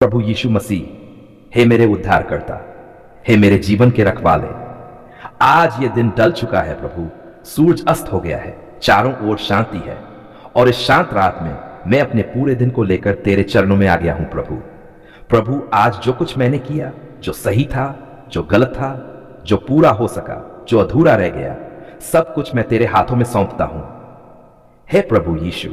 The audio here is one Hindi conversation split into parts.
प्रभु यीशु मसीह, हे मेरे उद्धारकर्ता, हे मेरे जीवन के रखवाले, आज ये दिन ढल चुका है प्रभु। सूरज अस्त हो गया है, चारों ओर शांति है, और इस शांत रात में मैं अपने पूरे दिन को लेकर तेरे चरणों में आ गया हूं प्रभु। प्रभु, आज जो कुछ मैंने किया, जो सही था, जो गलत था, जो पूरा हो सका, जो अधूरा रह गया, सब कुछ मैं तेरे हाथों में सौंपता हूं। हे प्रभु यीशु,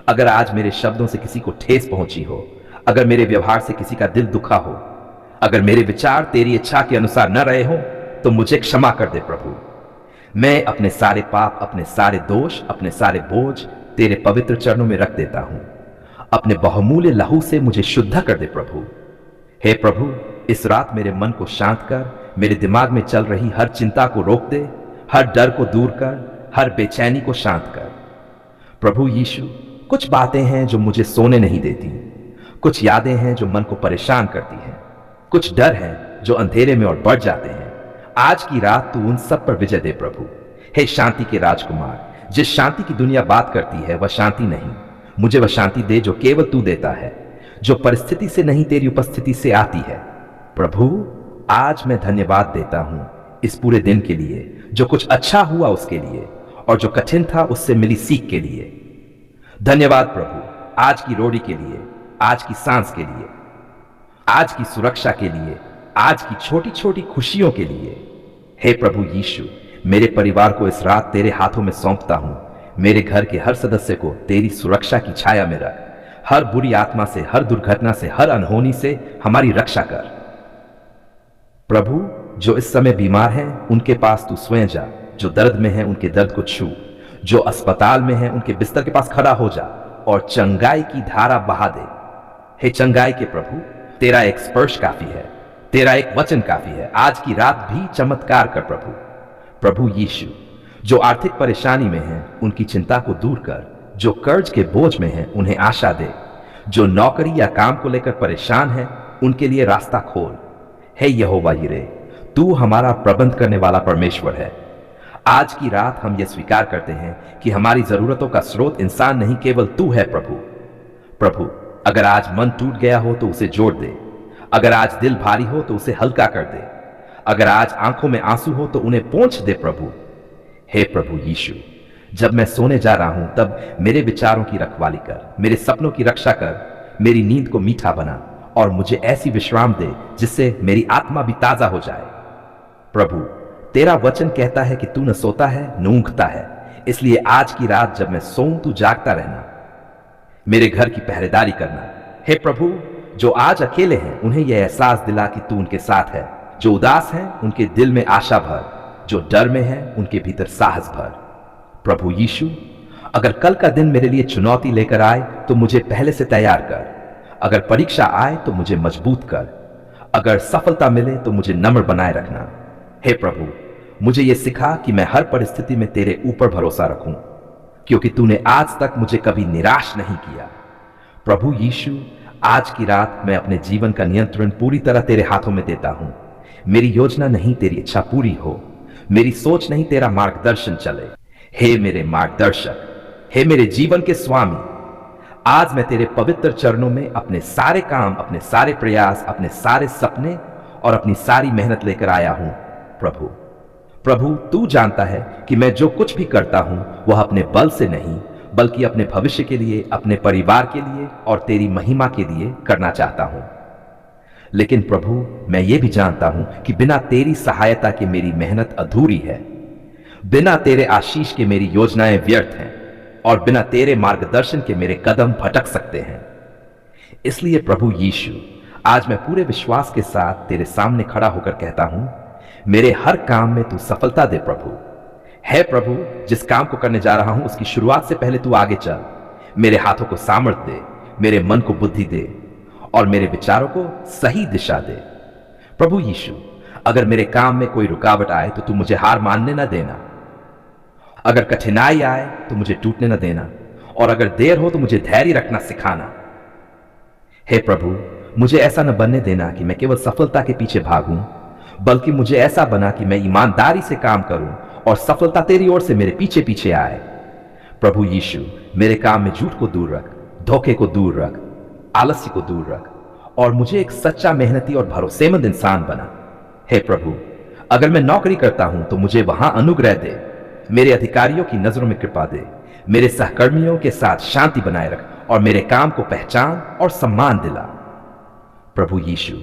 अगर आज मेरे शब्दों से किसी को ठेस पहुंची हो, अगर मेरे व्यवहार से किसी का दिल दुखा हो, अगर मेरे विचार तेरी इच्छा के अनुसार न रहे हो, तो मुझे क्षमा कर दे प्रभु। मैं अपने सारे पाप, अपने सारे दोष, अपने सारे बोझ तेरे पवित्र चरणों में रख देता हूं। अपने बहुमूल्य लहू से मुझे शुद्ध कर दे प्रभु। हे प्रभु, इस रात मेरे मन को शांत कर, मेरे दिमाग में चल रही हर चिंता को रोक दे, हर डर को दूर कर, हर बेचैनी को शांत कर। प्रभु यीशु, कुछ बातें हैं जो मुझे सोने नहीं देती, कुछ यादें हैं जो मन को परेशान करती हैं, कुछ डर हैं जो अंधेरे में और बढ़ जाते हैं। आज की रात तू उन सब पर विजय दे प्रभु। हे शांति के राजकुमार, जिस शांति की दुनिया बात करती है वह शांति नहीं, मुझे वह शांति दे जो केवल तू देता है, जो परिस्थिति से नहीं तेरी उपस्थिति से आती है। प्रभु, आज मैं धन्यवाद देता हूं इस पूरे दिन के लिए, जो कुछ अच्छा हुआ उसके लिए, और जो कठिन था उससे मिली सीख के लिए। धन्यवाद प्रभु, आज की रोटी के लिए, आज की सांस के लिए, आज की सुरक्षा के लिए, आज की छोटी छोटी खुशियों के लिए। हे प्रभु यीशु, मेरे परिवार को इस रात तेरे हाथों में सौंपता हूं। मेरे घर के हर सदस्य को तेरी सुरक्षा की छाया में रख। हर बुरी आत्मा से, हर दुर्घटना से, हर अनहोनी से हमारी रक्षा कर। प्रभु, जो इस समय बीमार हैं उनके पास तू स्वयं जा, जो दर्द में हैं उनके दर्द को छू, जो अस्पताल में हैं उनके बिस्तर के पास खड़ा हो जा और चंगाई की धारा बहा दे। हे चंगाई के प्रभु, तेरा एक स्पर्श काफी है, तेरा एक वचन काफी है। आज की रात भी चमत्कार कर प्रभु। प्रभु यीशु, जो आर्थिक परेशानी में हैं उनकी चिंता को दूर कर, जो कर्ज के बोझ में हैं उन्हें आशा दे, जो नौकरी या काम को लेकर परेशान हैं उनके लिए रास्ता खोल। हे यहोवा यिरे, तू हमारा प्रबंध करने वाला परमेश्वर है। आज की रात हम यह स्वीकार करते हैं कि हमारी जरूरतों का स्रोत इंसान नहीं, केवल तू है प्रभु। प्रभु, अगर आज मन टूट गया हो तो उसे जोड़ दे, अगर आज दिल भारी हो तो उसे हल्का कर दे, अगर आज आंखों में आंसू हो तो उन्हें पोंछ दे प्रभु। हे प्रभु यीशु, जब मैं सोने जा रहा हूं तब मेरे विचारों की रखवाली कर, मेरे सपनों की रक्षा कर, मेरी नींद को मीठा बना और मुझे ऐसी विश्राम दे जिससे मेरी आत्मा भी ताजा हो जाए। प्रभु, तेरा वचन कहता है कि तू न सोता है न ऊंघता है, इसलिए आज की रात जब मैं सोऊं तू जागता रहना, मेरे घर की पहरेदारी करना। हे प्रभु, जो आज अकेले हैं उन्हें यह एहसास दिला कि तू उनके साथ है, जो उदास हैं उनके दिल में आशा भर, जो डर में हैं उनके भीतर साहस भर। प्रभु यीशु, अगर कल का दिन मेरे लिए चुनौती लेकर आए तो मुझे पहले से तैयार कर, अगर परीक्षा आए तो मुझे मजबूत कर, अगर सफलता मिले तो मुझे नम्र बनाए रखना। हे प्रभु, मुझे यह सिखा कि मैं हर परिस्थिति में तेरे ऊपर भरोसा रखूं, क्योंकि तूने आज तक मुझे कभी निराश नहीं किया। प्रभु यीशु, आज की रात मैं अपने जीवन का नियंत्रण पूरी तरह तेरे हाथों में देता हूं। मेरी योजना नहीं, तेरी इच्छा पूरी हो, मेरी सोच नहीं, तेरा मार्गदर्शन चले। हे मेरे मार्गदर्शक, हे मेरे जीवन के स्वामी, आज मैं तेरे पवित्र चरणों में अपने सारे काम, अपने सारे प्रयास, अपने सारे सपने और अपनी सारी मेहनत लेकर आया हूं। प्रभु, प्रभु, तू जानता है कि मैं जो कुछ भी करता हूं वह अपने बल से नहीं, बल्कि अपने भविष्य के लिए, अपने परिवार के लिए और तेरी महिमा के लिए करना चाहता हूं। लेकिन प्रभु, मैं ये भी जानता हूं कि बिना तेरी सहायता के मेरी मेहनत अधूरी है, बिना तेरे आशीष के मेरी योजनाएं व्यर्थ हैं, और बिना तेरे मार्गदर्शन के मेरे कदम भटक सकते हैं। इसलिए प्रभु यीशु, आज मैं पूरे विश्वास के साथ तेरे सामने खड़ा होकर कहता हूं, मेरे हर काम में तू सफलता दे प्रभु। है प्रभु, जिस काम को करने जा रहा हूं उसकी शुरुआत से पहले तू आगे चल, मेरे हाथों को सामर्थ्य दे, मेरे मन को बुद्धि दे और मेरे विचारों को सही दिशा दे। प्रभु यीशु, अगर मेरे काम में कोई रुकावट आए तो तू मुझे हार मानने न देना, अगर कठिनाई आए तो मुझे टूटने न देना, और अगर देर हो तो मुझे धैर्य रखना सिखाना। हे प्रभु, मुझे ऐसा न बनने देना कि मैं केवल सफलता के पीछे भागूं, बल्कि मुझे ऐसा बना कि मैं ईमानदारी से काम करूं और सफलता तेरी ओर से मेरे पीछे पीछे आए। प्रभु यीशु, मेरे काम में झूठ को दूर रख, धोखे को दूर रख, आलस्य को दूर रख और मुझे एक सच्चा मेहनती और भरोसेमंद इंसान बना। हे प्रभु, अगर मैं नौकरी करता हूं तो मुझे वहां अनुग्रह दे, मेरे अधिकारियों की नजरों में कृपा दे, मेरे सहकर्मियों के साथ शांति बनाए रख और मेरे काम को पहचान और सम्मान दिला। प्रभु यीशु,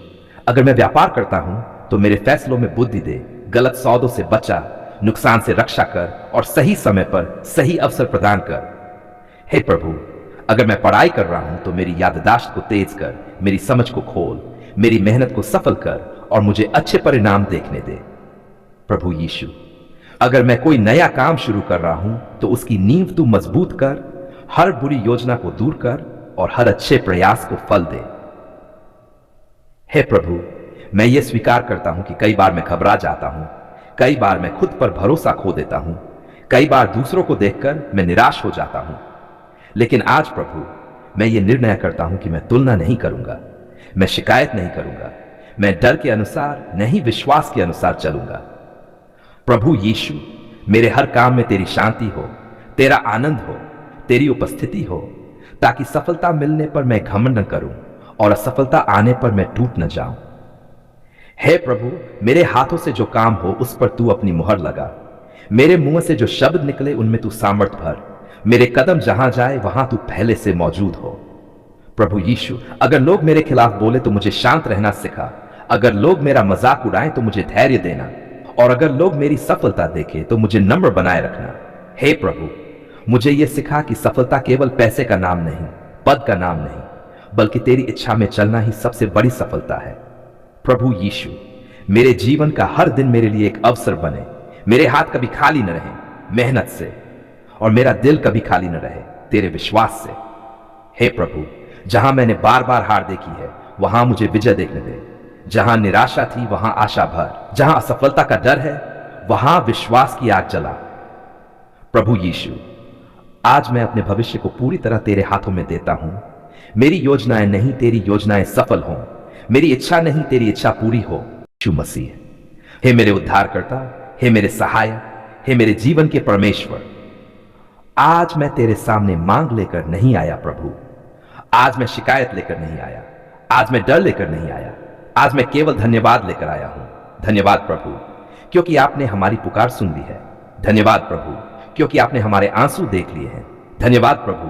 अगर मैं व्यापार करता हूं तो मेरे फैसलों में बुद्धि दे, गलत सौदों से बचा, नुकसान से रक्षा कर और सही समय पर सही अवसर प्रदान कर। हे प्रभु, अगर मैं पढ़ाई कर रहा हूं तो मेरी याददाश्त को तेज कर, मेरी समझ को खोल, मेरी मेहनत को सफल कर और मुझे अच्छे परिणाम देखने दे। प्रभु यीशु, अगर मैं कोई नया काम शुरू कर रहा हूं तो उसकी नींव तू मजबूत कर, हर बुरी योजना को दूर कर और हर अच्छे प्रयास को फल दे। हे प्रभु, मैं ये स्वीकार करता हूं कि कई बार मैं घबरा जाता हूं, कई बार मैं खुद पर भरोसा खो देता हूं, कई बार दूसरों को देखकर मैं निराश हो जाता हूं। लेकिन आज प्रभु, मैं ये निर्णय करता हूं कि मैं तुलना नहीं करूंगा, मैं शिकायत नहीं करूंगा, मैं डर के अनुसार नहीं विश्वास के अनुसार चलूंगा। प्रभु यीशु, मेरे हर काम में तेरी शांति हो, तेरा आनंद हो, तेरी उपस्थिति हो, ताकि सफलता मिलने पर मैं घमंड न करूं और असफलता आने पर मैं टूट न जाऊं। हे प्रभु, मेरे हाथों से जो काम हो उस पर तू अपनी मुहर लगा, मेरे मुंह से जो शब्द निकले उनमें तू सामर्थ भर, मेरे कदम जहां जाए वहां तू पहले से मौजूद हो। प्रभु यीशु, अगर लोग मेरे खिलाफ बोले तो मुझे शांत रहना सिखा, अगर लोग मेरा मजाक उड़ाएं तो मुझे धैर्य देना, और अगर लोग मेरी सफलता देखें तो मुझे नम्र बनाए रखना। हे प्रभु, मुझे यह सिखा कि सफलता केवल पैसे का नाम नहीं, पद का नाम नहीं, बल्कि तेरी इच्छा में चलना ही सबसे बड़ी सफलता है। प्रभु यीशु, मेरे जीवन का हर दिन मेरे लिए एक अवसर बने, मेरे हाथ कभी खाली न रहे मेहनत से, और मेरा दिल कभी खाली न रहे तेरे विश्वास से। हे प्रभु, जहां मैंने बार बार हार देखी है वहां मुझे विजय देखने दे, जहां निराशा थी वहां आशा भर, जहां असफलता का डर है वहां विश्वास की आग जला। प्रभु यीशु, आज मैं अपने भविष्य को पूरी तरह तेरे हाथों में देता हूं। मेरी योजनाएं नहीं, तेरी योजनाएं सफल हों, मेरी इच्छा नहीं, तेरी इच्छा पूरी हो। यीशु मसीह, हे मेरे उद्धारकर्ता, हे मेरे सहायक, हे मेरे जीवन के परमेश्वर, आज मैं तेरे सामने मांग लेकर नहीं आया प्रभु, आज मैं शिकायत लेकर नहीं आया, आज मैं डर लेकर नहीं आया, आज मैं केवल धन्यवाद लेकर आया हूं। धन्यवाद प्रभु, क्योंकि आपने हमारी पुकार सुन ली है। धन्यवाद प्रभु, क्योंकि आपने हमारे आंसू देख लिए हैं। धन्यवाद प्रभु,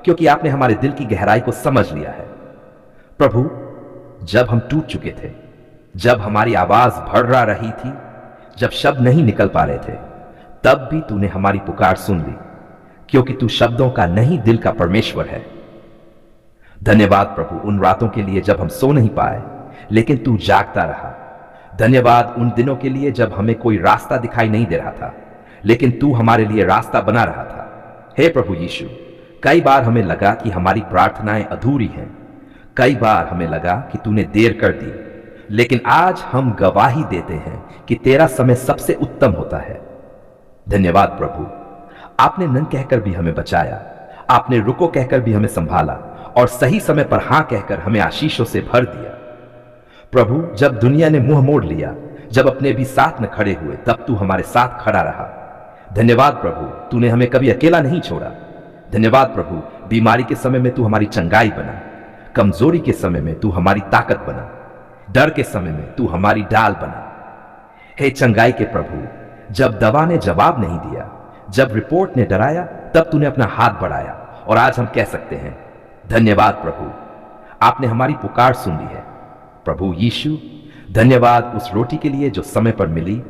क्योंकि आपने हमारे दिल की गहराई को समझ लिया है। प्रभु, जब हम टूट चुके थे, जब हमारी आवाज भड़रा रही थी, जब शब्द नहीं निकल पा रहे थे, तब भी तूने हमारी पुकार सुन ली, क्योंकि तू शब्दों का नहीं दिल का परमेश्वर है। धन्यवाद प्रभु उन रातों के लिए जब हम सो नहीं पाए लेकिन तू जागता रहा। धन्यवाद उन दिनों के लिए जब हमें कोई रास्ता दिखाई नहीं दे रहा था लेकिन तू हमारे लिए रास्ता बना रहा था। हे प्रभु यीशु, कई बार हमें लगा कि हमारी प्रार्थनाएं अधूरी हैं, कई बार हमें लगा कि तूने देर कर दी, लेकिन आज हम गवाही देते हैं कि तेरा समय सबसे उत्तम होता है। धन्यवाद प्रभु, आपने न कहकर भी हमें बचाया, आपने रुको कहकर भी हमें संभाला और सही समय पर हां कहकर हमें आशीषों से भर दिया। प्रभु, जब दुनिया ने मुंह मोड़ लिया, जब अपने भी साथ न खड़े हुए, तब तू हमारे साथ खड़ा रहा। धन्यवाद प्रभु, तूने हमें कभी अकेला नहीं छोड़ा। धन्यवाद प्रभु, बीमारी के समय में तू हमारी चंगाई बना, कमजोरी के समय में तू हमारी ताकत बना, डर के समय में तू हमारी ढाल बना। हे चंगाई के प्रभु, जब दवा ने जवाब नहीं दिया, जब रिपोर्ट ने डराया, तब तूने अपना हाथ बढ़ाया और आज हम कह सकते हैं धन्यवाद प्रभु, आपने हमारी पुकार सुन ली है। प्रभु यीशु, धन्यवाद उस रोटी के लिए जो समय पर मिली,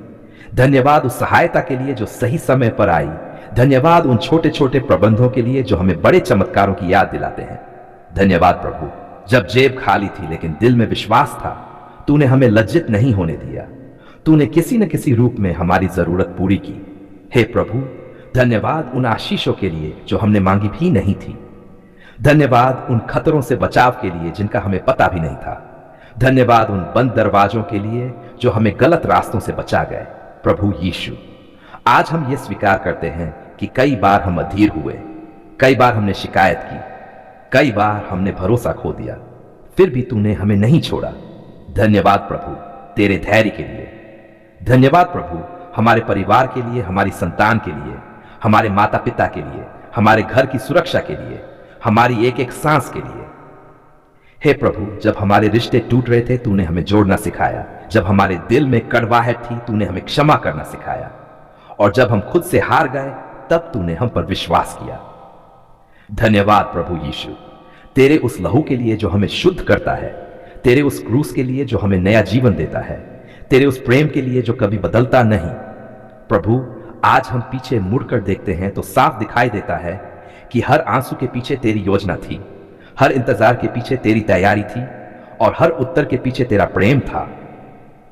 धन्यवाद उस सहायता के लिए जो सही समय पर आई, धन्यवाद उन छोटे छोटे प्रबंधों के लिए जो हमें बड़े चमत्कारों की याद दिलाते हैं। धन्यवाद प्रभु, जब जेब खाली थी लेकिन दिल में विश्वास था, तूने हमें लज्जित नहीं होने दिया, तूने किसी न किसी रूप में हमारी जरूरत पूरी की। हे प्रभु, धन्यवाद उन आशीषों के लिए जो हमने मांगी भी नहीं थी, धन्यवाद उन खतरों से बचाव के लिए जिनका हमें पता भी नहीं था, धन्यवाद उन बंद दरवाजों के लिए जो हमें गलत रास्तों से बचा गए। प्रभु यीशु, आज हम ये स्वीकार करते हैं कि कई बार हम अधीर हुए, कई बार हमने शिकायत की, कई बार हमने भरोसा खो दिया, फिर भी तूने हमें नहीं छोड़ा। धन्यवाद प्रभु तेरे धैर्य के लिए। धन्यवाद प्रभु हमारे परिवार के लिए, हमारी संतान के लिए, हमारे माता पिता के लिए, हमारे घर की सुरक्षा के लिए, हमारी एक एक सांस के लिए। हे प्रभु, जब हमारे रिश्ते टूट रहे थे तूने हमें जोड़ना सिखाया। जब हमारे दिल में कड़वाहट थी तूने हमें क्षमा करना सिखाया। और जब हम खुद से हार गए तब तूने हम पर विश्वास किया। धन्यवाद प्रभु यीशु, तेरे उस लहू के लिए जो हमें शुद्ध करता है, तेरे उस क्रूस के लिए जो हमें नया जीवन देता है, तेरे उस प्रेम के लिए जो कभी बदलता नहीं। प्रभु, आज हम पीछे मुड़कर देखते हैं तो साफ दिखाई देता है कि हर आंसू के पीछे तेरी योजना थी, हर इंतजार के पीछे तेरी तैयारी थी और हर उत्तर के पीछे तेरा प्रेम था।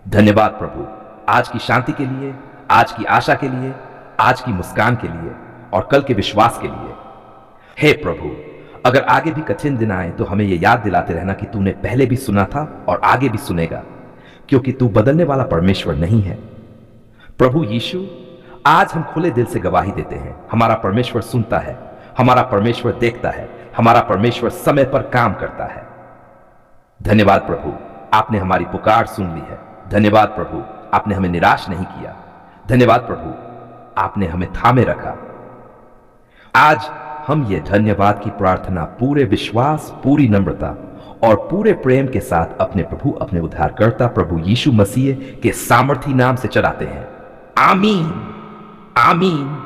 धन्यवाद प्रभु, आज की शांति के लिए, आज की आशा के लिए, आज की मुस्कान के लिए और कल के विश्वास के लिए। हे प्रभु, अगर आगे भी कठिन दिन आए तो हमें यह याद दिलाते रहना कि तूने पहले भी सुना था और आगे भी सुनेगा, क्योंकि तू बदलने वाला परमेश्वर नहीं है। प्रभु यीशु, आज हम खुले दिल से गवाही देते हैं, हमारा परमेश्वर सुनता है, हमारा परमेश्वर देखता है, हमारा परमेश्वर समय पर काम करता है। धन्यवाद प्रभु, आपने हमारी पुकार सुन ली है। धन्यवाद प्रभु, आपने हमें निराश नहीं किया। धन्यवाद प्रभु, आपने हमें थामे रखा। आज हम ये धन्यवाद की प्रार्थना पूरे विश्वास, पूरी नम्रता और पूरे प्रेम के साथ अपने प्रभु, अपने उद्धारकर्ता प्रभु यीशु मसीह के सामर्थी नाम से चढ़ाते हैं। आमीन, आमीन।